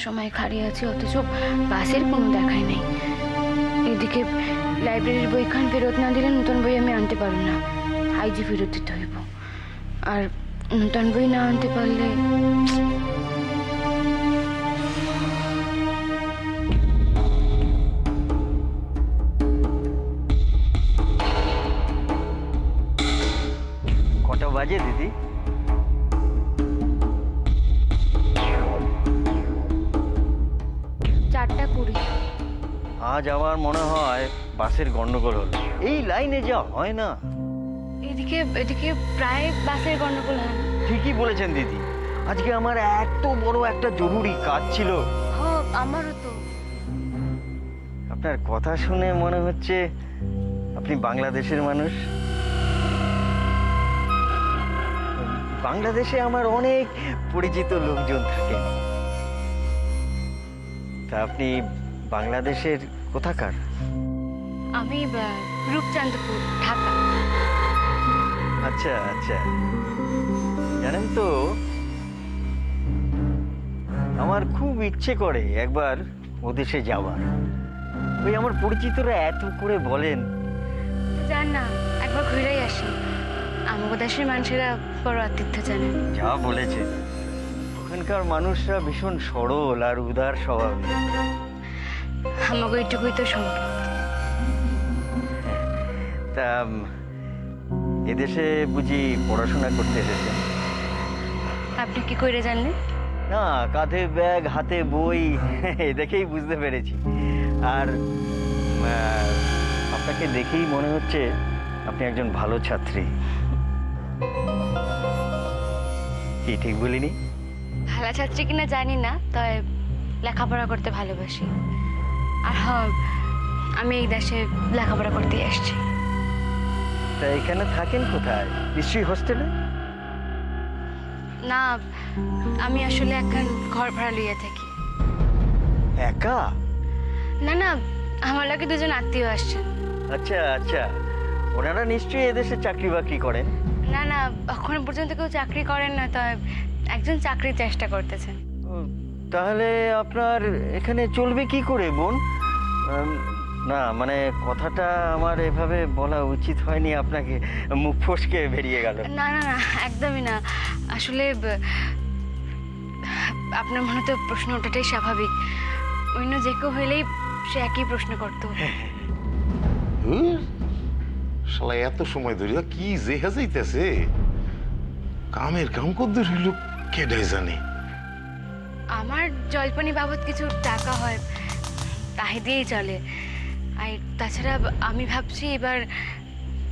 সময় খাড়িয়ে আছি, অথচ বাসের কোনো দেখাই নেই। এদিকে লাইব্রেরির বইখান ফেরত না দিলে নতুন বই আমি আনতে পারব না, আইজি ফেরত দিতে হইব। আর নতুন বই না আনতে পারলে কটা বাজে দিদি? চারটা 20। আজ আমার মনে হয় বাসের গন্ডগোল হলো, এই লাইনে যা হয় না। এদিকে এদিকে প্রায় বাসের গন্ডগোল হয়। ঠিকই বলেছেন দিদি, আজকে আমার এত বড় একটা জরুরি কাজ ছিল। আমারও তো। আপনার কথা শুনে মনে হচ্ছে আপনি বাংলাদেশের মানুষ। বাংলাদেশে আমার অনেক পরিচিত লোকজন থাকেন। তা আপনি বাংলাদেশের কোথাকার? আমি রূপচাঁদপুর, ঢাকা। আচ্ছা আচ্ছা, জানেন তো আমার খুব ইচ্ছে করে একবার ওদেশে যাওয়ার। ওই আমার পরিচিতরা এত করে বলেন। যান না, একবার ঘুরেই আসি। আমাদের দেশের মানুষেরা বড় আতিথ্য জানেন। যা বলেছেন, ওখানকার মানুষরা ভীষণ সরল আর উদার স্বভাবের। আমাকে এইটুকুই তো সম্ভব। তা এদেশে বুঝি পড়াশোনা করতে এসেছেন? আপনি কি করে জানলেন? না, কাঁধে ব্যাগ হাতে বই দেখেই বুঝতে পেরেছি। আর আপনাকে দেখেই মনে হচ্ছে আপনি একজন ভালো ছাত্রী। কি ঠিক বলিনি? ভালো ছাত্রী কিনা জানি না, তবে লেখাপড়া করতে ভালোবাসি। আর হ্যাঁ, আমি এই দেশে লেখাপড়া করতে এসেছি। তা এখানে থাকেন কোথায়? নিশ্চয়ই হোস্টেলে? না, আমি আসলে এখন ঘর ভাড়া লইয়া থাকি। একা? না না, আমার লাগে দুজন আত্মীয় আসছেন। আচ্ছা আচ্ছা, ওনারা নিশ্চয়ই এদেশে চাকরি বাকরি করেন? না না, এখনো পর্যন্ত কেউ চাকরি করেন না, তবে একজন চাকরির চেষ্টা করতেছেন। তাহলে আপনার এখানে চলবে কি করে বোন? না মানে কথাটা আমার এভাবে বলা উচিত হয়নি আপনাকে, মুখ ফসকে বেরিয়ে গেল। না না না, একদমই না। আসলে আপনার মনে তো প্রশ্ন ওঠাটাই স্বাভাবিক। অন্য যে কেউ হইলেই সে একই প্রশ্ন করতো। শালা এত সময় ধরিয়া কি জেহা যাইতেছে, কামের কাম কদ্দুর হইল কেডাই জানে। আমার জলপানি বাবদ কিছু টাকা হয়, তাই দিয়েই চলে। আর তাছাড়া আমি ভাবছি এবার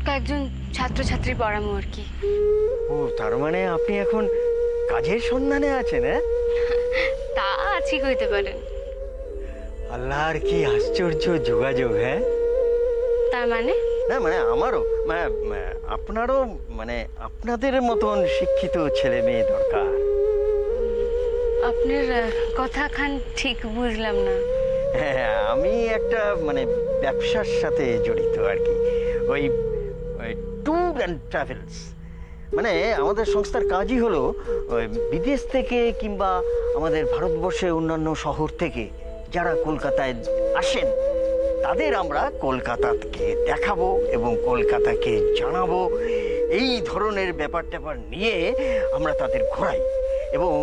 কয়েকজন ছাত্রছাত্রী পড়াবো আর কি। ও, তার মানে আপনি এখন কাজের সন্ধানে আছেন? হ্যাঁ, তা আছি কইতে পারেন। আল্লাহর কি আশ্চর্য যোগাযোগ। হ্যাঁ, তার মানে? না মানে আমারও আপনারও মানে আপনাদের মতন শিক্ষিত ছেলে মেয়ে দরকার। আপনার কথা খান ঠিক বুঝলাম না। হ্যাঁ, আমি একটা মানে ব্যবসার সাথে জড়িত আর কি, ওই ট্যুর অ্যান্ড ট্রাভেলস। মানে আমাদের সংস্থার কাজই হলো ওই বিদেশ থেকে কিংবা আমাদের ভারতবর্ষের অন্যান্য শহর থেকে যারা কলকাতায় আসেন তাদের আমরা কলকাতাকে দেখাবো এবং কলকাতাকে জানাবো। এই ধরনের ব্যাপার ট্যাপার নিয়ে আমরা তাদের ঘোরাই। এবং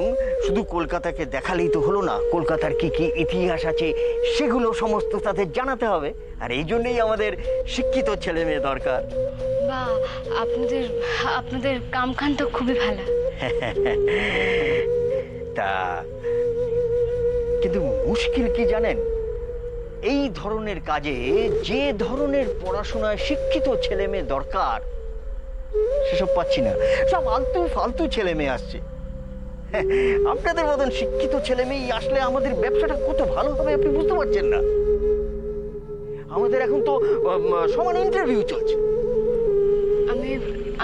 শুধু কলকাতাকে দেখালেই তো হলো না, কলকাতার কি কি ইতিহাস আছে সেগুলো সমস্ত তাদের জানাতে হবে। আর এই জন্যই আমাদের শিক্ষিত ছেলে মেয়ে দরকার। বা আপনাদের আপনাদের কামখান তো খুবই ভালো। তা কিন্তু মুশকিল কি জানেন, এই ধরনের কাজে যে ধরনের পড়াশোনায় শিক্ষিত ছেলে মেয়ে দরকার সেসব পাচ্ছি না, সব আলতু ফালতু ছেলে মেয়ে আসছে। আপনাদের মতন শিক্ষিত ছেলে মেয়ে আসলে আমাদের ব্যবসাটা কত ভালো হবে আপনি বুঝতে পারছেন না। আমাদের এখন তো সমান ইন্টারভিউ চলছে। আমি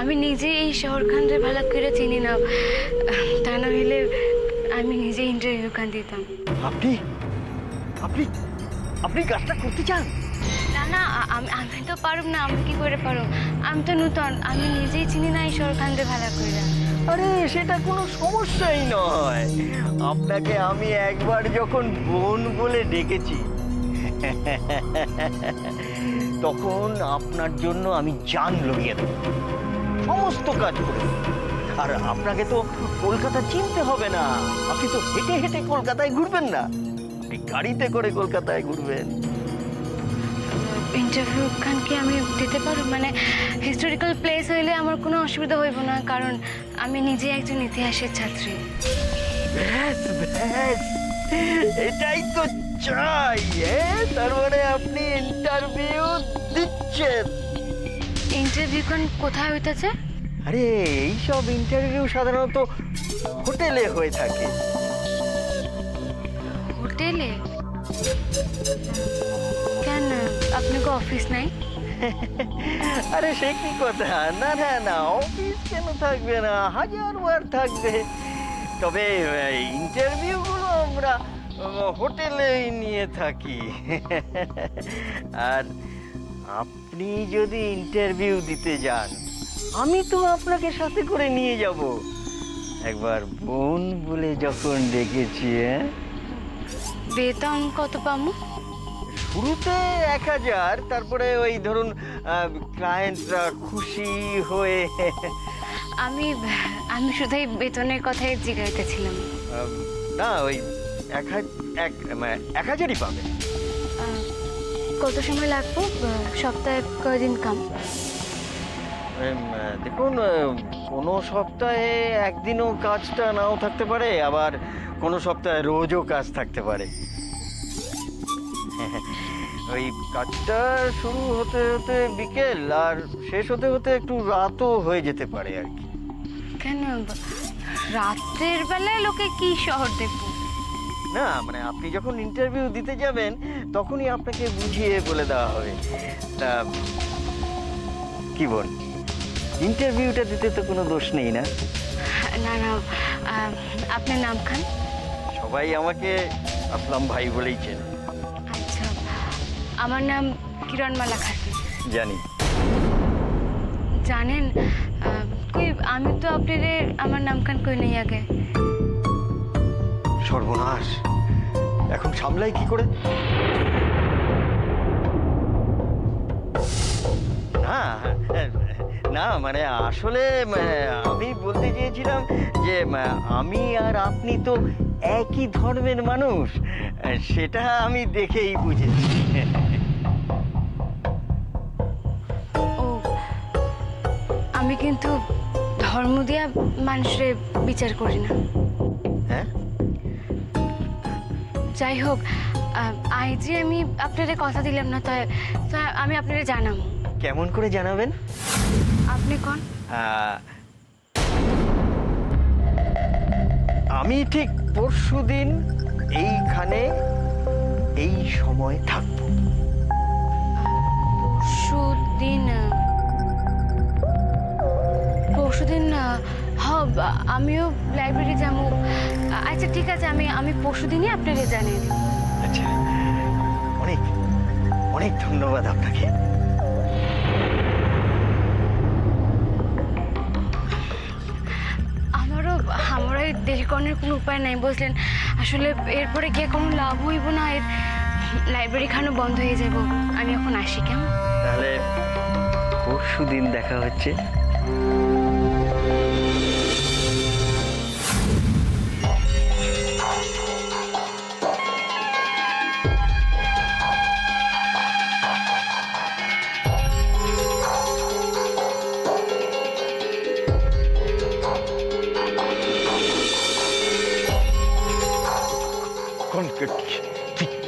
আমি নিজে এই শহরখানরে ভালো করে চিনি না, তা না হইলে আমি নিজে ইন্টারভিউ খান দিতাম। আপনি আপনি আপনি কাজটা করতে চান? না না আমি তো পারুম না, আমি কি করে পারুম? আমি তো নূতন, আমি নিজেই চিনি না ঈশ্বর কান্দে ভালো করে। আরে সেটা কোনো সমস্যাই নয়। আপনাকে আমি একবার যখন বোন বলে ডেকেছি তখন আপনার জন্য আমি জান লড়িয়ে দেব, সমস্ত কাজ করে দেব। আর আপনাকে তো কলকাতা চিনতে হবে না, আপনি তো হেঁটে হেঁটে কলকাতায় ঘুরবেন না, আপনি গাড়িতে করে কলকাতায় ঘুরবেন। ইন্টারভিউ খান কি আমি দিতে পারব? মানে হিস্টোরিক্যাল প্লেস হইলে আমার কোনো অসুবিধা হইব না, কারণ আমি নিজে একজন ইতিহাসের ছাত্রী। ব্যাস ব্যাস, এটাই তো চাই। তার মানে আপনি ইন্টারভিউ দিচ্ছেন? ইন্টারভিউ খান কোথায় হইতেছে? আরে এইসব ইন্টারভিউ সাধারণত হোটেলে হয়ে থাকে। হোটেলে? কেন, আপনাকে অফিস নাই? আরে সে কি কথা, না না না, অফিস কেন থাকবে না, হাজারবার থাকবে। তবে ইন্টারভিউগুলো আমরা হোটেলেই নিয়ে থাকি। আর আপনি যদি ইন্টারভিউ দিতে যান, আমি তো আপনাকে সাথে করে নিয়ে যাব। একবার বোন বলে যখন ডেকেছি। বেতন কত পামু? শুরুতে 1000, তারপরে ওই ধরুন ক্লায়েন্টরা খুশি হয়ে। আমি আমি শুধুই বেতনের কথাই জিজ্ঞাসা না, ওই 1000ই পাবে। কত সময় লাগবে? সপ্তাহে কয়দিন কাম? দেখুন, কোনো সপ্তাহে একদিনও কাজটা নাও থাকতে পারে, আবার কোনো সপ্তাহে রোজও কাজ থাকতে পারে। ওই কাজটা শুরু হতে হতে বিকেল, আর শেষ হতে হতে একটু রাতও হয়ে যেতে পারে আর কি। কেন, রাতের বেলায় লোকে কি শহর দেখবো? না মানে আপনি যখন ইন্টারভিউ দিতে যাবেন তখনই আপনাকে বুঝিয়ে বলে দেওয়া হবে। তা কি বল, ইন্টারভিউটা দিতে তো কোনো দোষ নেই না? না না, আপনার নাম খান? সবাই আমাকে আসলাম ভাই বলেই চেনে। আচ্ছা, আমার নাম কিরণমালা খাতুন। জানি। জানেন, কই আমি তো আপনাদের আমার নাম খান কই নেই আগে। সর্বনাশ, এখন সামলাই কি করে? না না, মানে আসলে আমি বলতে চেয়েছিলাম যে আমি আর আপনি তো একই ধর্মের মানুষ, সেটা আমি দেখেই বুঝেছি। ও, আমি কিন্তু ধর্ম দিয়া মানুষের বিচার করি না। হ্যাঁ, যাই হোক, আইজি আমি আপনাদের কথা দিলাম না, তাই আমি আপনাদের জানাবো। কেমন করে জানাবেন? আপনি কোন? আমি ঠিক পরশুদিন এইখানে এই সময় থাকবো। পরশুদিন আমিও লাইব্রেরি যাবো। আচ্ছা ঠিক আছে, আমি পরশুদিনই আপনাদের জানিয়ে দিই। আচ্ছা, অনেক অনেক ধন্যবাদ আপনাকে। আমারও দেরি করার কোনো উপায় নাই, বুঝলেন? আসলে এরপরে গিয়ে কোনো লাভ হইব না, এর লাইব্রেরি খানো বন্ধ হয়ে যাব। আমি এখন আসি, কেমন? তাহলে পরশুদিন দেখা হচ্ছে।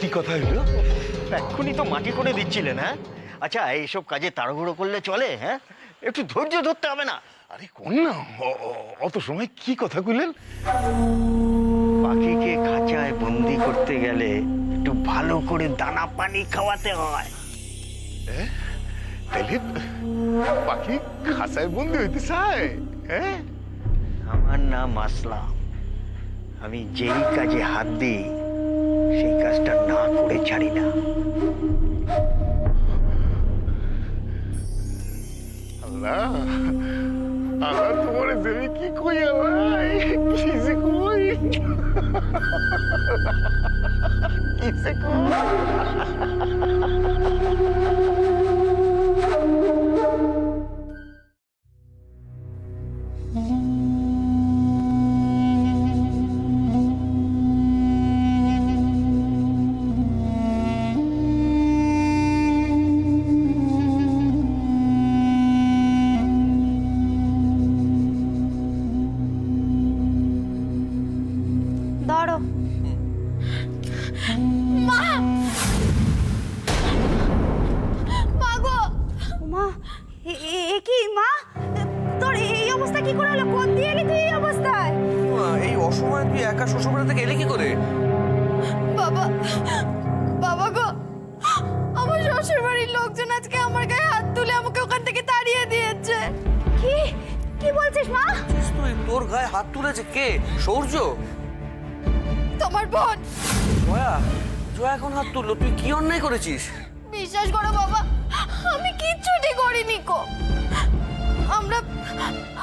কি কথা হইলো? এক্ষুনি তো মাটি করে দিচ্ছিলেন। হ্যাঁ, আচ্ছা, এইসব কাজে তাড়াহুড়ো করলে চলে? হ্যাঁ, একটু ধৈর্য ধরতে হবে না? আরে কোন না, অত সময় কি কথা কইলেন? পাখিকে খাঁচায় বন্দি করতে গেলে একটু ভালো করে দানা পানি খাওয়াতে হয়। তাইলে পাখি খাঁচায় বন্দি হইতে চায়? হ্যাঁ, আমার নাম আসলাম। আমি যেই কাজে হাত দিই সেই কাজটা না করে ছাড়ি না। আল্লাহ আল্লাহ তোমার দেবী কি কই আল্লাহ কি যে কই কি যে কই ধরো মা গো মা এ কি মা তোর এই অবস্থা কি করে হলো কোন দিয়ে এলি তুই এই অবস্থায় এই অসময়ে তুই একা শ্বশুরবাড়ি থেকে এলি কি করে? বাবা বাবা গো আমার শ্বশুর বাড়ির লোকজন আজকে আমার গায়ে হাত তুলে আমাকে ওখান থেকে তাড়িয়ে দিয়েছে কি কি বলছিস মা তুই তোর গায়ে হাত তুলেছে কে? সৌর্য? তোমার বোন জয়া? জয়া এখন হাত তুললো? তুই কি অন্যায় করেছিস? বিশ্বাস করো বাবা আমি কিচ্ছুটি করিনি কো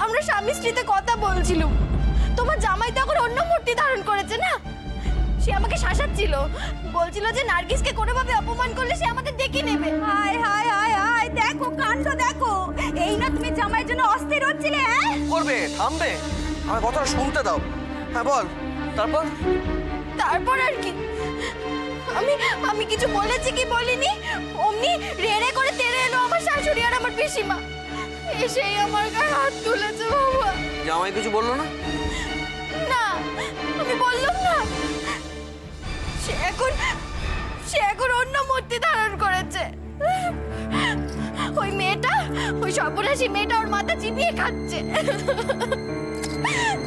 আমরা স্বামী স্ত্রীতে কথা বলছিলাম তোমার জামাই তো এখন অন্য মূর্তি ধারণ করেছে না সে আমাকে শাসাচ্ছিল বলছিল যে নার্গিসকে কোনোভাবে অপমান করলে সে আমাদের দেখে নেবে হায় হায় হায় হায় দেখো কাণ্ড দেখো এই না তুমি জামাইয়ের জন্য অস্থির হচ্ছিলে হ্যাঁ করবে? থামবে? আমার কথাটা শুনতে দাও। হ্যাঁ বল, তারপর? তারপর আর কি আমি কিছু বলেছি কি বলিনি অমনি রেড়ে করে তেড়ে এলো আমার শাশুড়ি আর আমার পিসিমা এসেই আমার গায়ে হাত তুলেছে বাবা জামাই কিছু বললো না? না আমি বললাম না সে এখন অন্য মূর্তি ধারণ করেছে ওই সর্বনাশী মেয়েটা ওর মাথা চিবিয়ে খাচ্ছে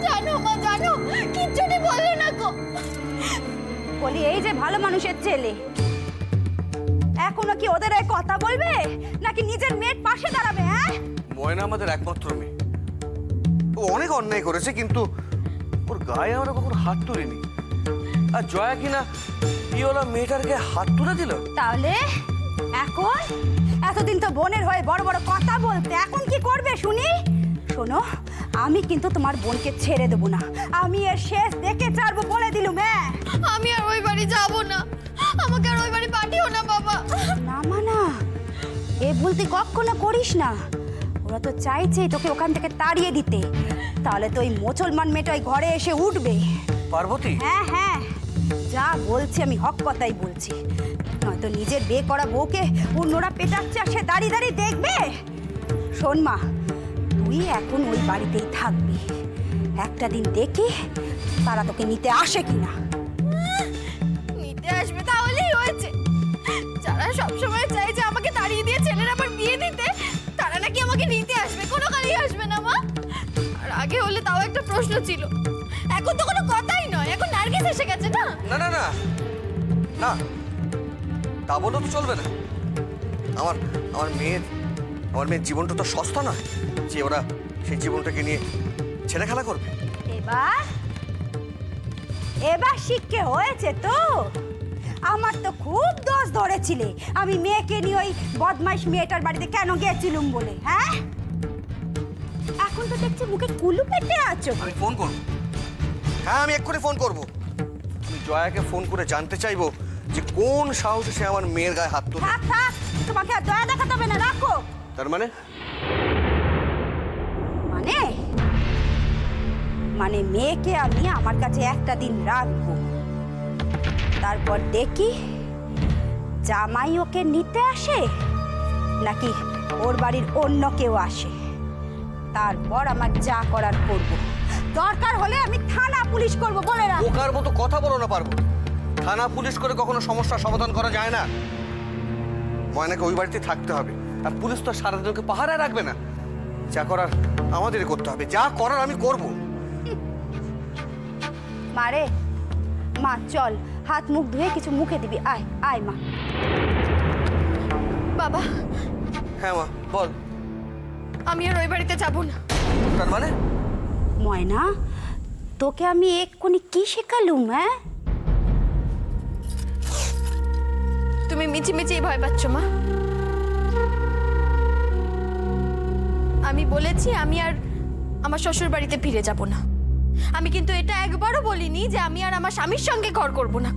জানো মা জানো কিচ্ছুটি বললো না গো বলি এই যে ভালো মানুষের ছেলে এখনো কি ওদের এই কথা বলবে নাকি নিজের মেয়ের পাশে দাঁড়াবে হ্যাঁ ময়না আমাদের একমাত্র মেয়ে, ও অনেক অন্যায় করেছে কিন্তু ওর গায়ে আমরা কখনো হাত তুলিনি। আর জয়া কিনা পিওলা মেয়েটার গায়ে হাত তুলে দিল। তাহলে এখন এতদিন তো বোনের হয়ে বড় বড় কথা বলতে এখন কি করবে শুনি শোনো আমি কিন্তু তোমার বোনকে ছেড়ে দেবো না আমি এর শেষ দেখে ছাড়বো বলে দিলুম হ্যাঁ আমি আর ওই বাড়ি যাব না আমাকে আর ওই বাড়ি পাঠিও না বাবা না মানা এ ভুল তুই কখনো করিস না ওরা তো চাইছে তোকে ওখান থেকে তাড়িয়ে দিতে তাহলে তো ওই মুসলমান মেয়েটা ওই ঘরে এসে উঠবে পার্বতী? হ্যাঁ হ্যাঁ যা বলছি আমি হক কথাই বলছি নয়তো নিজের বিয়ে করা বউকে অন্যরা পেটাচ্ছে আর সে দাঁড়িয়ে দাঁড়িয়ে দেখবে শোন মা তুই এখন ওই বাড়িতেই থাকবি একটা দিন দেখি তারা তোকে নিতে আসে কিনা নিতে আসবে তাহলেই হয়েছে যারা সবসময় চাই যে আমাকে তাড়িয়ে দিয়ে ছেলের আবার বিয়ে দিতে তারা নাকি আমাকে নিতে আসবে কোনো কালেই আসবে না মা আর আগে হলে তাও একটা প্রশ্ন ছিল এখন তো কোনো কথাই নয় এখন নার্গিস এসে গেছে না না না না না তা বললে তো চলবে না। আমার মেয়ের জীবনটা তো সস্তা নয় যে ওরা সেই জীবনটাকে নিয়ে ছেলে খেলা করবে। এবার শিক্ষে হয়েছে তো আমার তো খুব দোষ ধরেছিলে আমি মেয়েকে নিয়ে ওই বদমাইশ মেয়েটার বাড়িতে কেন গেছিলুম বলে হ্যাঁ এখন তো দেখছি মুখে কুলু পেটে আছো আমি ফোন করব। হ্যাঁ আমি এক্ষুনি ফোন করব। আমি জয়াকে ফোন করে জানতে চাইবো যে কোন সাহসে সে আমার মেয়ের গায়ে হাত তুলে। থাক থাক তোমাকে আর দয়া দেখাতে হবে না রাখো তার মানে মানে মানে মেয়েকে আমি আমার কাছে একটা দিন রাখবো তারপর দেখি জামাই ওকে নিতে আসে নাকি ওর বাড়ির অন্য কেউ আসে তারপর আমার যা করার করব দরকার হলে আমি থানা পুলিশ করব বলে রাখ বোকার মতো কথা বলো না পারবো থানা পুলিশ করে কখনো সমস্যার সমাধান করা যায় না ময়নাকে ওই বাড়িতে থাকতে হবে আর পুলিশ তো সারাদিনকে পাহারায় রাখবে না যা করার আমাদেরই করতে হবে যা করার আমি করব মারে মা চল হাত মুখ ধুয়ে কিছু মুখে দিবি আয় আয় মা বাবা হ্যাঁ মা বল আমি আর ওই বাড়িতে যাব না তার মানে ময়না তোকে আমি এক্ষুনি কি শেখালুম হ্যাঁ তুমি মিছিমিছি ভয় পাচ্ছ মা আমি বলেছি আমি আর আমার শ্বশুর বাড়িতে ফিরে যাব না। আমি কিন্তু এটা একবারও বলিনি যে আমি আর আমার স্বামীর সঙ্গে ঘর করব না।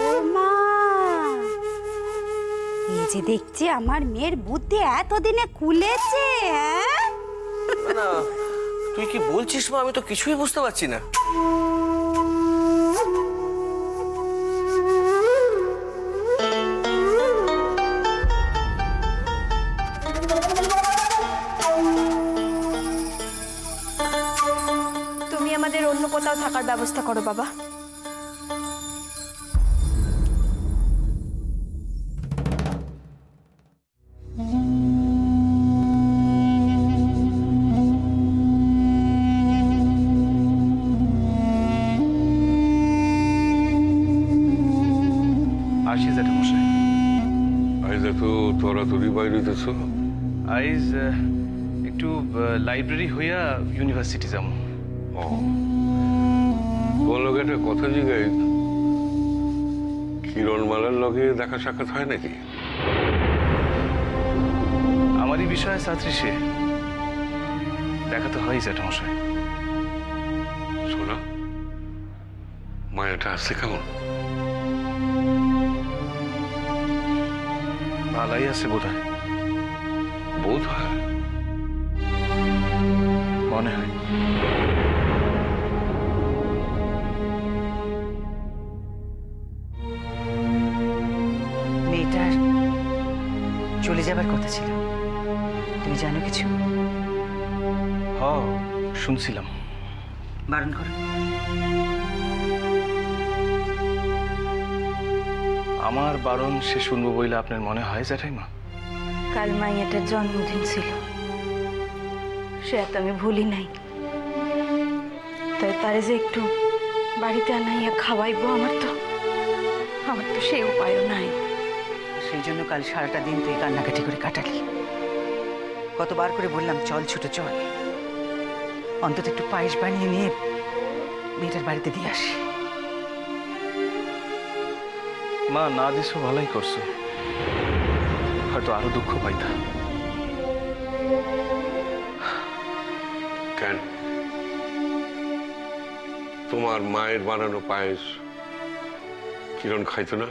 ও মা, এই যে দেখছি আমার মেয়ের বুদ্ধি এতদিনে খুলেছে। হ্যাঁ, না তুই কি বলছিস মা, আমি তো কিছুই বুঝতে পারছি না। তুমি আমাদের অন্য কোথাও থাকার ব্যবস্থা করো বাবা। আসি জ্যাঠামশাই। আইজ এত তরাতরি বাইরে দিতেছ? আইজ একটু লাইব্রেরি হইয়া ইউনিভার্সিটি যাব। ও, তোমার লগে একটা কথা জিগাই, কিরণমালার লগে দেখা সাক্ষাৎ হয় নাকি? আমারই বিষয়ে ছাত্রী সে, দেখা তো হয় জ্যাঠামশাই। শোনা, মায়াটা আছে কেমন? ভালাই আছে বোধ হয়, বোধ হয়? মনে হয়। মেয়েটার চলে যাবার কথা ছিল, তুমি জানো কিছু? হ, শুনছিলাম। বারণ করো। আমার বারণ সে শুনবো বইলে আপনার মনে হয় জ্যাঠাইমা? কাল মাইয়াটার জন্মদিন ছিল, সে তো আমি ভুলি নাই। তাই তারে যে একটু বাড়িতে আনাইয়া খাওয়াইবো, আমার তো সে উপায়ও নাই। সেই জন্য কাল সারাটা দিন তুই কান্নাকাটি করে কাটালি। কতবার করে বললাম চল ছোট চল, অন্তত একটু পায়েস বানিয়ে নিয়ে মেয়েটার বাড়িতে দিয়ে আসি। মা, না দিছো ভালোই করছো, হয়তো আরো দুঃখ পাইতা। কেন, তোমার মায়ের বানানো পায়েস কিরণ খাইতো না?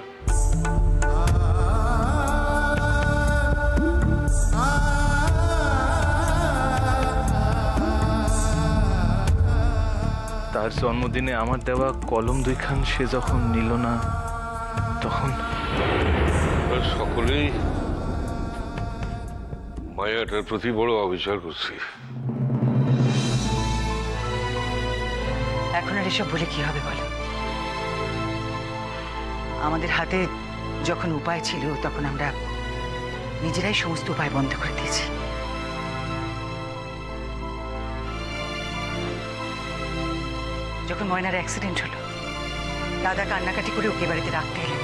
তার জন্মদিনে আমার দেওয়া কলম দুইখান সে যখন নিল না, তখন সকলেই মায়াটার প্রতি বড় অবিচার করছি। এখন আর এসব বলে কি হবে বলো? আমাদের হাতে যখন উপায় ছিল তখন আমরা নিজেরাই সমস্ত উপায় বন্ধ করে দিয়েছি। যখন ময়নার অ্যাক্সিডেন্ট হলো, দাদা কান্নাকাটি করে ওকে বাড়িতে রাখতে এলেন।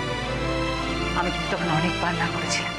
আমি কিন্তু তখন অনেক বান্না করেছিলাম,